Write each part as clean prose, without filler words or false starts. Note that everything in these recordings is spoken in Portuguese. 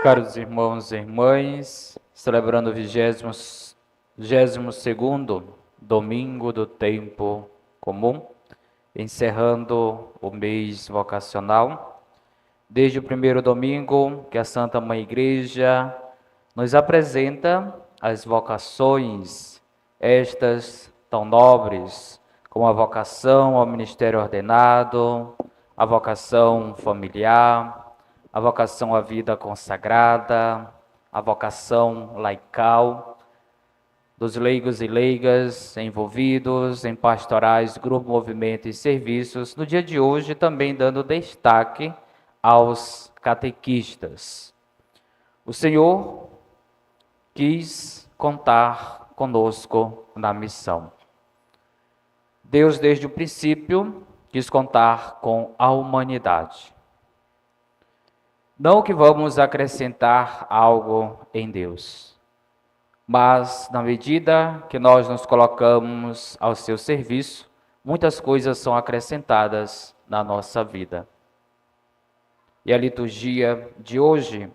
Caros irmãos e irmãs, celebrando o 22º domingo do tempo comum, encerrando o mês vocacional, desde o primeiro domingo que a Santa Mãe Igreja nos apresenta as vocações, estas tão nobres, como a vocação ao ministério ordenado, a vocação familiar, a vocação à vida consagrada, a vocação laical, dos leigos e leigas envolvidos em pastorais, grupo, movimento e serviços. No dia de hoje, também dando destaque aos catequistas. O Senhor quis contar conosco na missão. Deus, desde o princípio, quis contar com a humanidade. Não que vamos acrescentar algo em Deus, mas na medida que nós nos colocamos ao seu serviço, muitas coisas são acrescentadas na nossa vida. E a liturgia de hoje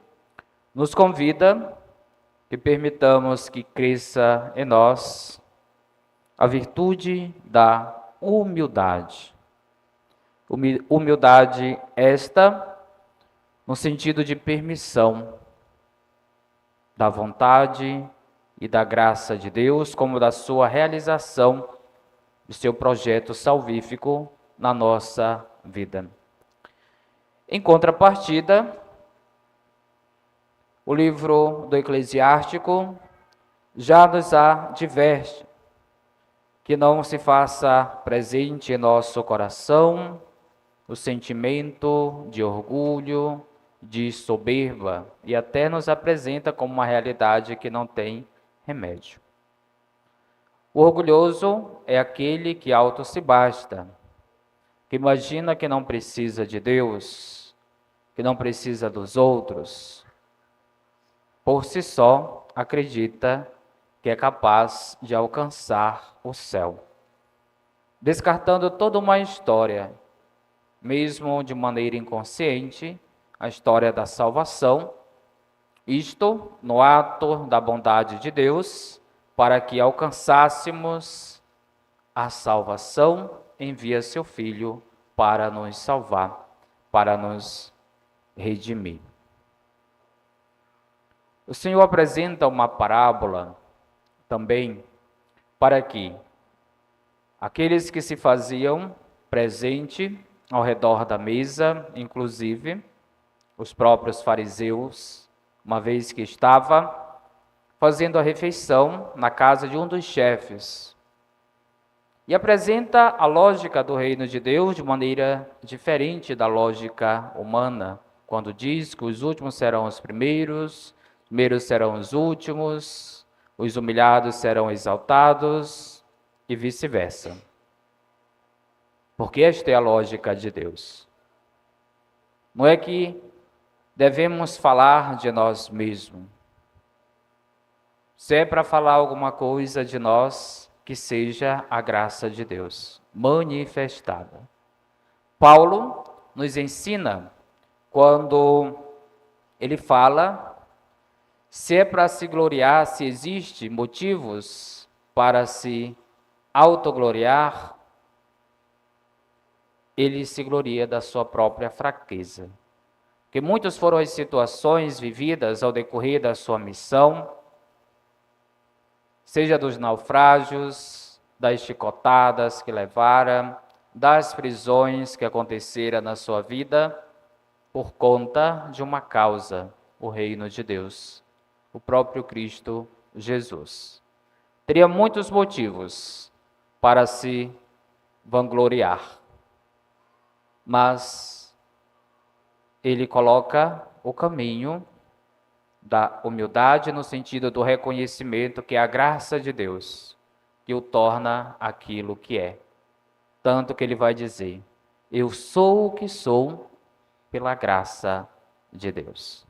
nos convida que permitamos que cresça em nós a virtude da humildade. Humildade esta no sentido de permissão da vontade e da graça de Deus, como da sua realização do seu projeto salvífico na nossa vida. Em contrapartida, o livro do Eclesiástico já nos adverte que não se faça presente em nosso coração o sentimento de orgulho, de soberba, e até nos apresenta como uma realidade que não tem remédio. O orgulhoso é aquele que auto se basta, que imagina que não precisa de Deus, que não precisa dos outros. Por si só, acredita que é capaz de alcançar o céu, descartando toda uma história, mesmo de maneira inconsciente, a história da salvação, isto no ato da bondade de Deus, para que alcançássemos a salvação, envia seu Filho para nos salvar, para nos redimir. O Senhor apresenta uma parábola também para que aqueles que se faziam presente ao redor da mesa, inclusive os próprios fariseus, uma vez que estava fazendo a refeição na casa de um dos chefes, e apresenta a lógica do reino de Deus de maneira diferente da lógica humana, quando diz que os últimos serão os primeiros serão os últimos, os humilhados serão exaltados e vice-versa. Porque esta é a lógica de Deus. Não é que devemos falar de nós mesmos. Se é para falar alguma coisa de nós, que seja a graça de Deus manifestada. Paulo nos ensina, quando ele fala, se é para se gloriar, se existe motivos para se autogloriar, ele se gloria da sua própria fraqueza. Porque muitas foram as situações vividas ao decorrer da sua missão, seja dos naufrágios, das chicotadas que levara, das prisões que aconteceram na sua vida, por conta de uma causa, o reino de Deus, o próprio Cristo Jesus. Teria muitos motivos para se vangloriar, mas ele coloca o caminho da humildade no sentido do reconhecimento que é a graça de Deus que o torna aquilo que é. Tanto que ele vai dizer, eu sou o que sou pela graça de Deus.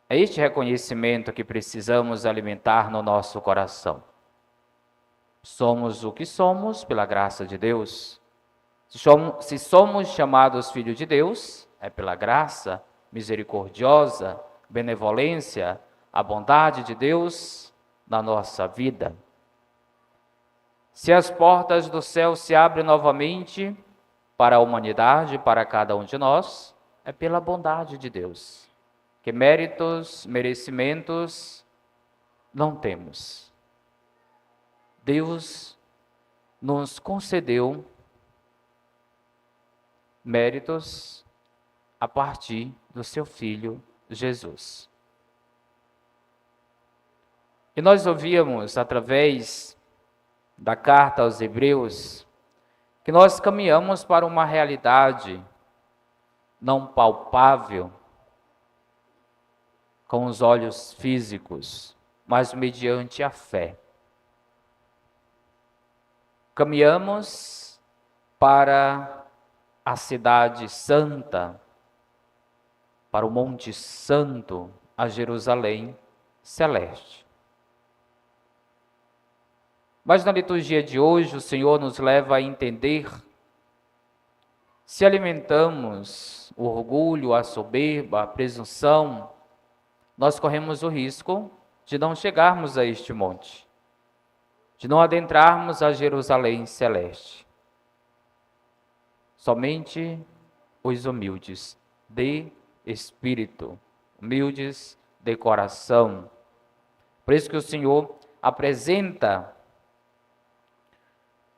É este reconhecimento que precisamos alimentar no nosso coração. Somos o que somos pela graça de Deus. Se somos chamados filhos de Deus, é pela graça misericordiosa, benevolência, a bondade de Deus na nossa vida. Se as portas do céu se abrem novamente para a humanidade, para cada um de nós, é pela bondade de Deus, que méritos, merecimentos não temos. Deus nos concedeu méritos a partir do seu Filho Jesus. E nós ouvíamos através da carta aos Hebreus que nós caminhamos para uma realidade não palpável com os olhos físicos, mas mediante a fé. Caminhamos para a cidade santa, para o Monte Santo, a Jerusalém celeste. Mas na liturgia de hoje, o Senhor nos leva a entender: se alimentamos o orgulho, a soberba, a presunção, nós corremos o risco de não chegarmos a este monte, de não adentrarmos a Jerusalém celeste. Somente os humildes de espírito, humildes de coração. Por isso que o Senhor apresenta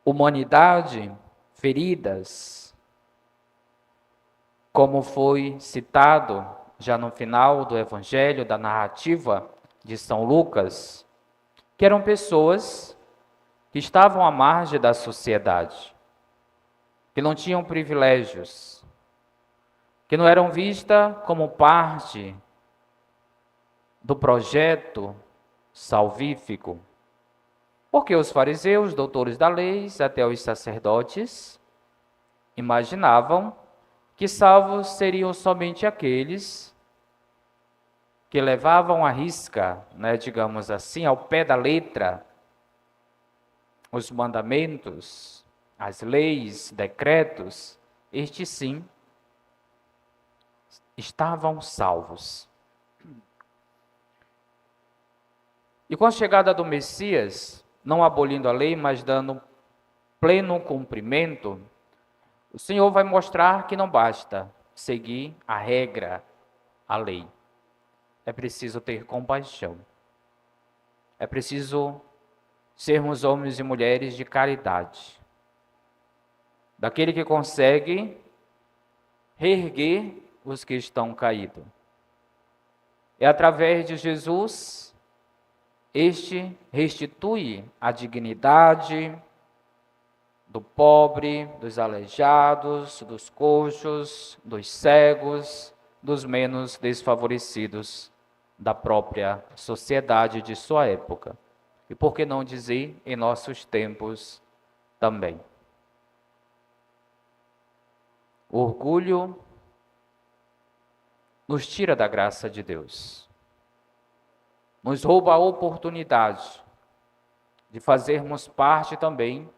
humanidade feridas, como foi citado já no final do Evangelho, da narrativa de São Lucas, que eram pessoas que estavam à margem da sociedade, que não tinham privilégios, que não eram vistas como parte do projeto salvífico, porque os fariseus, doutores da lei, até os sacerdotes, imaginavam que salvos seriam somente aqueles que levavam à risca, digamos assim, ao pé da letra, os mandamentos, as leis, decretos. Estes sim estavam salvos. E com a chegada do Messias, não abolindo a lei, mas dando pleno cumprimento, o Senhor vai mostrar que não basta seguir a regra, a lei. É preciso ter compaixão. É preciso sermos homens e mulheres de caridade. Daquele que consegue reerguer os que estão caídos. É através de Jesus, este restitui a dignidade do pobre, dos aleijados, dos coxos, dos cegos, dos menos desfavorecidos da própria sociedade de sua época. E por que não dizer em nossos tempos também? O orgulho nos tira da graça de Deus, nos rouba a oportunidade de fazermos parte também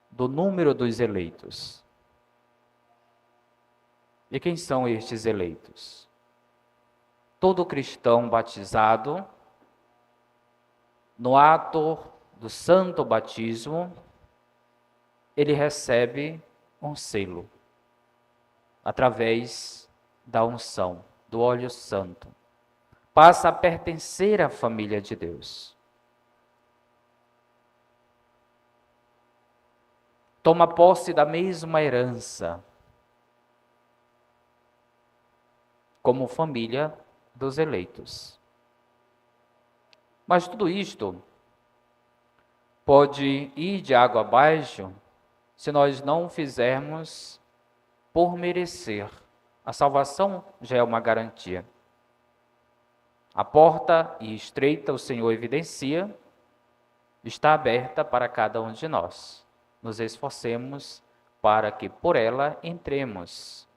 do número dos eleitos. E quem são estes eleitos? Todo cristão batizado, no ato do santo batismo, ele recebe um selo, através da unção, do óleo santo. Passa a pertencer à família de Deus. Toma posse da mesma herança, como família dos eleitos. Mas tudo isto pode ir de água abaixo se nós não fizermos por merecer. A salvação já é uma garantia. A porta, e estreita, o Senhor evidencia, está aberta para cada um de nós. Nos esforcemos para que por ela entremos.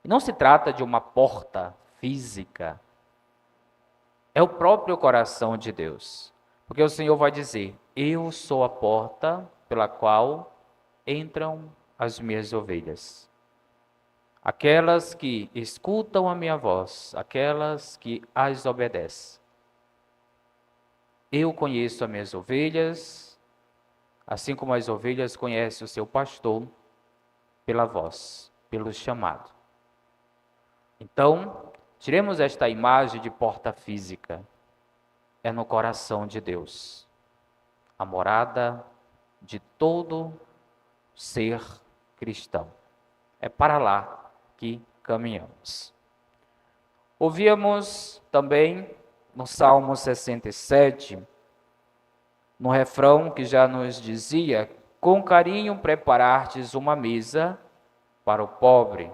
E não se trata de uma porta física, é o próprio coração de Deus. Porque o Senhor vai dizer: eu sou a porta pela qual entram as minhas ovelhas. aquelas que escutam a minha voz, aquelas que as obedecem. Eu conheço as minhas ovelhas, assim como as ovelhas conhecem o seu pastor pela voz, pelo chamado. Então, tiremos esta imagem de porta física. É no coração de Deus, a morada de todo ser cristão. É para lá que caminhamos. Ouvíamos também no Salmo 67, no refrão que já nos dizia: com carinho preparastes uma mesa para o pobre,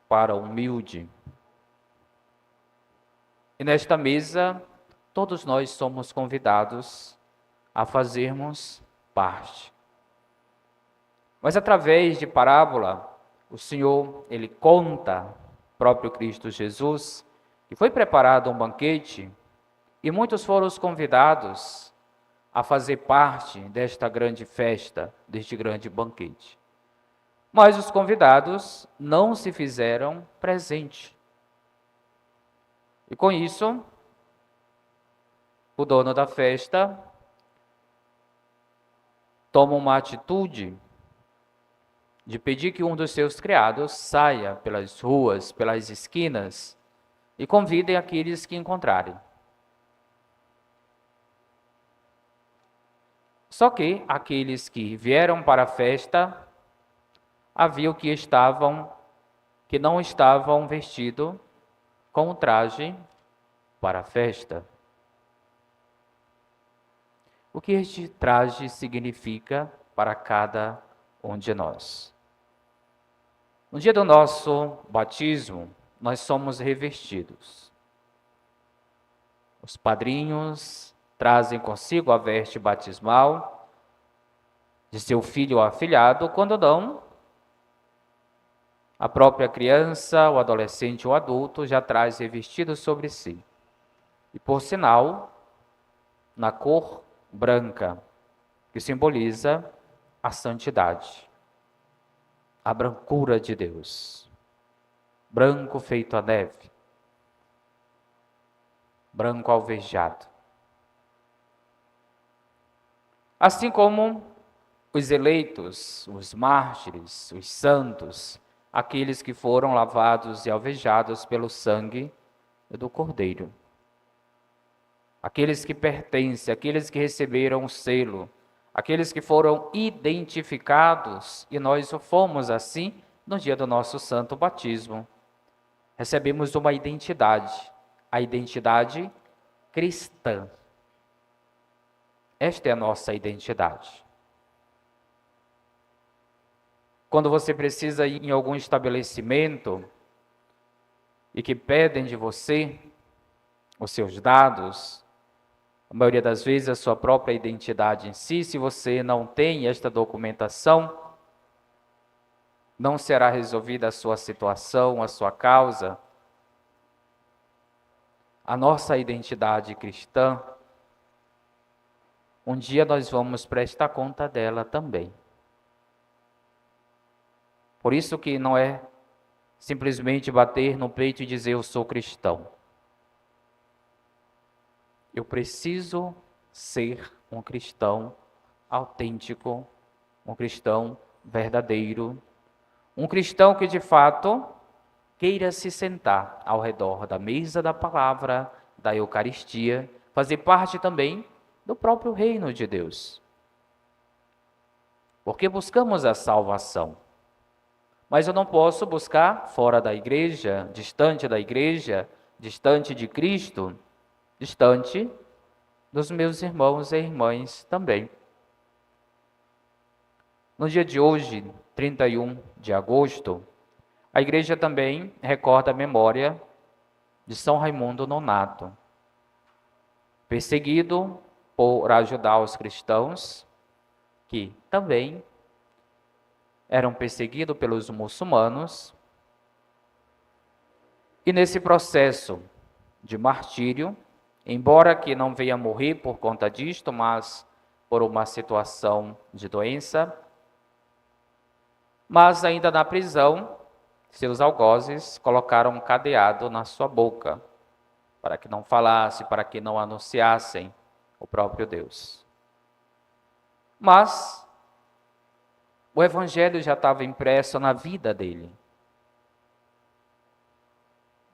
para o humilde. E nesta mesa, todos nós somos convidados a fazermos parte. Mas através de parábola, o Senhor, Ele conta, próprio Cristo Jesus, que foi preparado um banquete e muitos foram os convidados a fazer parte desta grande festa, deste grande banquete. Mas os convidados não se fizeram presente. E com isso, o dono da festa toma uma atitude de pedir que um dos seus criados saia pelas ruas, pelas esquinas e convide aqueles que encontrarem. Só que aqueles que vieram para a festa haviam que não estavam vestidos com o traje para a festa. O que este traje significa para cada um de nós? No dia do nosso batismo, nós somos revestidos. Os padrinhos trazem consigo a veste batismal de seu filho ou afilhado, quando não, a própria criança, o adolescente ou adulto já traz revestido sobre si. E por sinal, na cor branca, que simboliza a santidade, a brancura de Deus. Branco feito a neve, branco alvejado. Assim como os eleitos, os mártires, os santos, aqueles que foram lavados e alvejados pelo sangue do Cordeiro. Aqueles que pertencem, aqueles que receberam o selo, aqueles que foram identificados, e nós o fomos assim no dia do nosso santo batismo. Recebemos uma identidade, a identidade cristã. Esta é a nossa identidade. Quando você precisa ir em algum estabelecimento e que pedem de você os seus dados, a maioria das vezes a sua própria identidade em si, se você não tem esta documentação, não será resolvida a sua situação, a sua causa. A nossa identidade cristã, um dia nós vamos prestar conta dela também. Por isso que não é simplesmente bater no peito e dizer eu sou cristão. Eu preciso ser um cristão autêntico, um cristão verdadeiro, um cristão que de fato queira se sentar ao redor da mesa da palavra, da Eucaristia, fazer parte também do próprio reino de Deus. Porque buscamos a salvação. Mas eu não posso buscar fora da igreja, distante de Cristo, distante dos meus irmãos e irmãs também. No dia de hoje, 31 de agosto, a igreja também recorda a memória de São Raimundo Nonato, perseguido por ajudar os cristãos, que também eram perseguidos pelos muçulmanos, e nesse processo de martírio, embora que não venha morrer por conta disto, mas por uma situação de doença, mas ainda na prisão, seus algozes colocaram um cadeado na sua boca, para que não falasse, para que não anunciassem o próprio Deus. Mas o Evangelho já estava impresso na vida dele,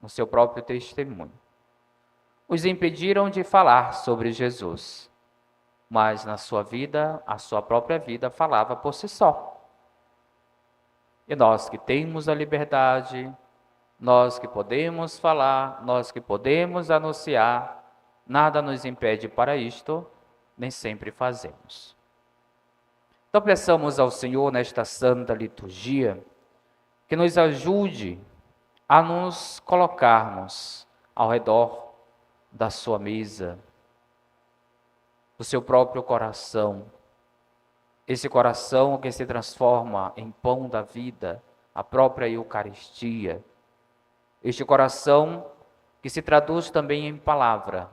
no seu próprio testemunho. Os impediram de falar sobre Jesus, mas na sua vida, a sua própria vida falava por si só. E nós que temos a liberdade, nós que podemos falar, nós que podemos anunciar, nada nos impede para isto, nem sempre fazemos. Então peçamos ao Senhor nesta santa liturgia que nos ajude a nos colocarmos ao redor da sua mesa, do seu próprio coração, esse coração que se transforma em pão da vida, a própria Eucaristia, este coração que se traduz também em palavra,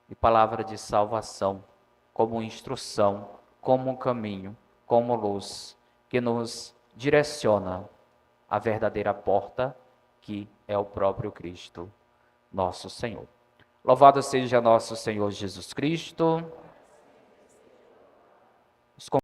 e palavra de salvação, como instrução, como caminho, como luz, que nos direciona à verdadeira porta, que é o próprio Cristo, nosso Senhor. Louvado seja nosso Senhor Jesus Cristo.